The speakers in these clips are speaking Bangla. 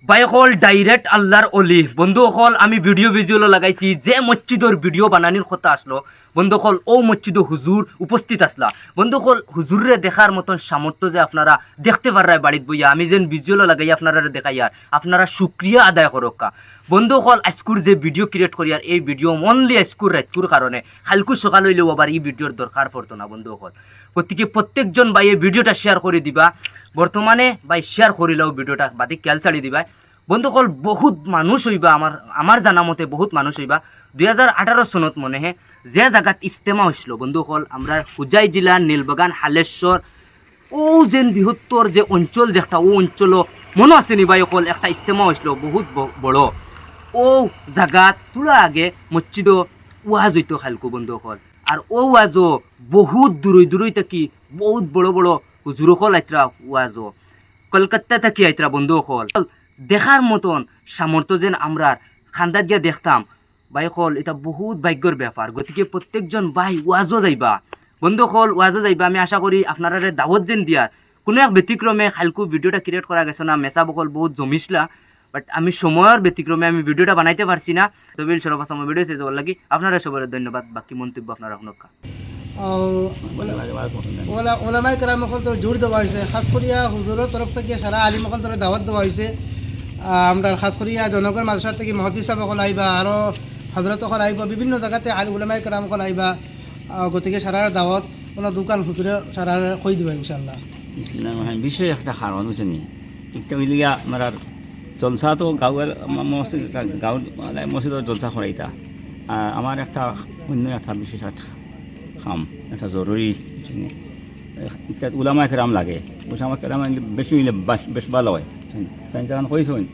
বাইকল ডাইরেক্ট আল্লাহর অলি বন্ধু হল আমি ভিডিও ভিজুয়াল লাগাইছি যে মসজিদর ভিডিও বানানির কথা আসলো বন্ধু হল ও মসজিদ হুজুর উপস্থিত আসলা বন্ধু হল হুজুরে দেখার মতন সামর্থ্য যে আপনারা দেখতে পারায় বাড়িত বইয়া আমি যেন ভিজুয়াল লাগাই আপনারা দেখাই আর আপনারা শুক্রিয়া আদায় করক্কা বন্ধু হল আজকুর যে ভিডিও ক্রিয়েট করি আর এই ভিডিও অনলি আজকুর রাতকুর কারণে হালকু সকাল হইলেও আবার এই ভিডিওর দরকার পড়তো না বন্ধু হল গতিকে প্রত্যেকজন ভাই এই ভিডিওটা শেয়ার করে দিবা বর্তমানে ভাই শেয়ার করিলেও ভিডিওটা বাদে খেয়াল ছাড়ি দিবা বন্ধুসকল বহুত মানুষ হইবা আমার জানা মতে বহুত মানুষ হইবা 2018 সনত মনে হে যে জায়গাত ইস্তেমা হয়েছিল বন্ধুসকল আমরা হুজাই জেলার নীলবাগান হালেশ্বর ও যেন বৃহত্তর যে অঞ্চল যেটা ও অঞ্চল মনে আছে নি ভাই অকল একটা ইস্তেমা হয়েছিল বহুত বড় ও জায়গাত তোরা আগে মসজিদ ওয়াজ হইতো খালকু বন্ধুসকল আর ও ওয়াজও বহুত দূরই থাকি বহুত বড় বড় হুজুরসকল আইতরা ওয়াজও কলকাতা থাকি আইতরা বন্ধুসকল দেখার মতন সামর্থ্য যেন আমরা খান্দাত গিয়া দেখতাম বাইকল এটা বহুত ভাগ্যর ব্যাপার গতিকে প্রত্যেকজন ভাই ওয়াজও যাইবা বন্ধুসকল ওয়াজও যাইবা আমি আশা করি আপনারা দাওয়াত যেন দিয়ার কোনো এক ব্যতিক্রমে খালকু ভিডিওটা ক্রিয়েট করা গেছে না মেসা বকল বহুত জমিসলা বাট আমি সময়ের ব্যতিক্রমে আমি ভিডিওটা বানাইতে পারছি না তবে সর্বাস আমার ভিডিও শেষ হওয়ার লাগি আপনারা সবার ধন্যবাদ বাকি মন্তব্য আপনারা শুনকা ওলামাই কেরাম মকল তো জোর দেওয়া হয়েছে খাস করিয়া হুজুরের তরফ থেকে সারা আলী মকল তোর দাওয়াত দেওয়া হয়েছে আমরা খাস করিয়া জনগণ মাদ্রাসা থেকে মহদি সাহেব সকল আইবা আরও হজরত সকল আইবা বিভিন্ন জায়গাতে আলী ওলামাই কেরাম সকল আইবা গতিকে সারার দাওয়াত কোনো দোকান হুজুরে সারার কই দিব ইনশাল্লাহ বিষয় একটা কারণ বুঝছেনি একটা মিলিয়া আমার জলসা তো গাঁয়ের মসজিদ গাঁও মসজিদের জলসা করাইতা আমার একটা অন্য একটা বিশেষ একটা কাম একটা জরুরি ওলামা কেরাম লাগে ওলামা কেরাম বেশি মিলে বেশ ভালো হয় তাই যখন কইছেন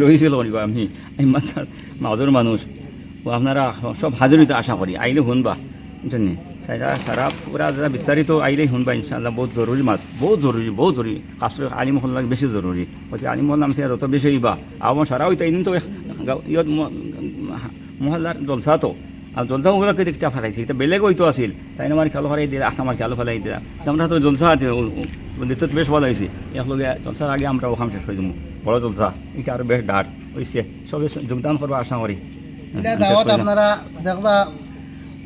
রয়েছিল আমি মাজুর মানুষ ও আপনারা সব হাজরিতে আশা করি আইলে শুনবা বুঝছেন সারা পুরা যারা বিস্তারিত আইলেই শুনবা ইনশাআল্লাহ বহুত জরুরি বহুত জরুরি কাজ আলিমহল লাগে বেশি জরুরি গতিকে আলিমহল নাম সে যত বেশি হইবা আমার সারা হইতে ইন তো ইয়ত মহল্লার জলসা তো আর জলসা ওগুলোকে দেখতে ফেলাইছি এটা বেলেগ হইতো আসিল তাই আমার খেয়াল ফেলাই দিলা আমার খেয়াল ফেলাই দিলা আমরা তো জলসা আছে দেখতে বেশ ভালো হয়েছে একলগে জলসার আগে আমরা ওখান শেষ করে দেবো বড় জলসা এটা আরও বেশ ডাট হয়েছে সবে যোগদান করবো আশা করি দাওয়াত আপনারা দেখবা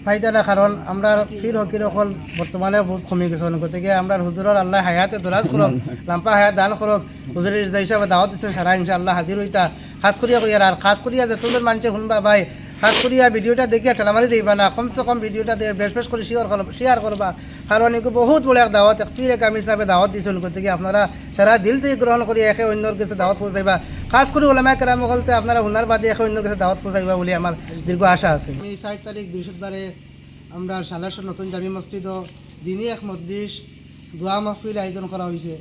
ফাইদালা কারণ আমরা ফির হকির অকল বর্তমানে বহুত কমে গেছেন গতিকে আমরা হুজুরের আল্লাহ হায়াতে দরাজ করক লাম্পা হায়াত দান করক হুজুরের যে হিসাবে দাওয়াত দিচ্ছেন সারা ইনশাআল্লাহ হাজির হইতা খাস করিয়া করিয়া আর খাস করিয়া যতজন মানুষে শুনবা ভাই খাস করিয়া ভিডিওটা দেখিয়া ঠেলামারি দিবা না কমসে কম ভিডিওটা বেশ করে শেয়ার করবা কারণ এগুলো বহুত বড় এক দাওয়াত ফির এক আমি হিসাবে দাওয়াত দিচ্ছেন গতিকে আপনারা সারা দিল থেকে গ্রহণ করি একে অন্যর কাছে দাওয়াত পৌঁছাইবা খাস করে ওলামায়ে কেরাম বলতে আপনারা হুনার বাদে একে অন্যর কাছে দাওয়াত পৌঁছাইবা বলে আমার দীর্ঘ আশা আছে এই ৬ তারিখ বৃহস্পতিবারে আমরা সালাসর নতুন জামি মসজিদ দিনই এক মজলিস দোয়া মাহফিল আয়োজন করা হয়েছে।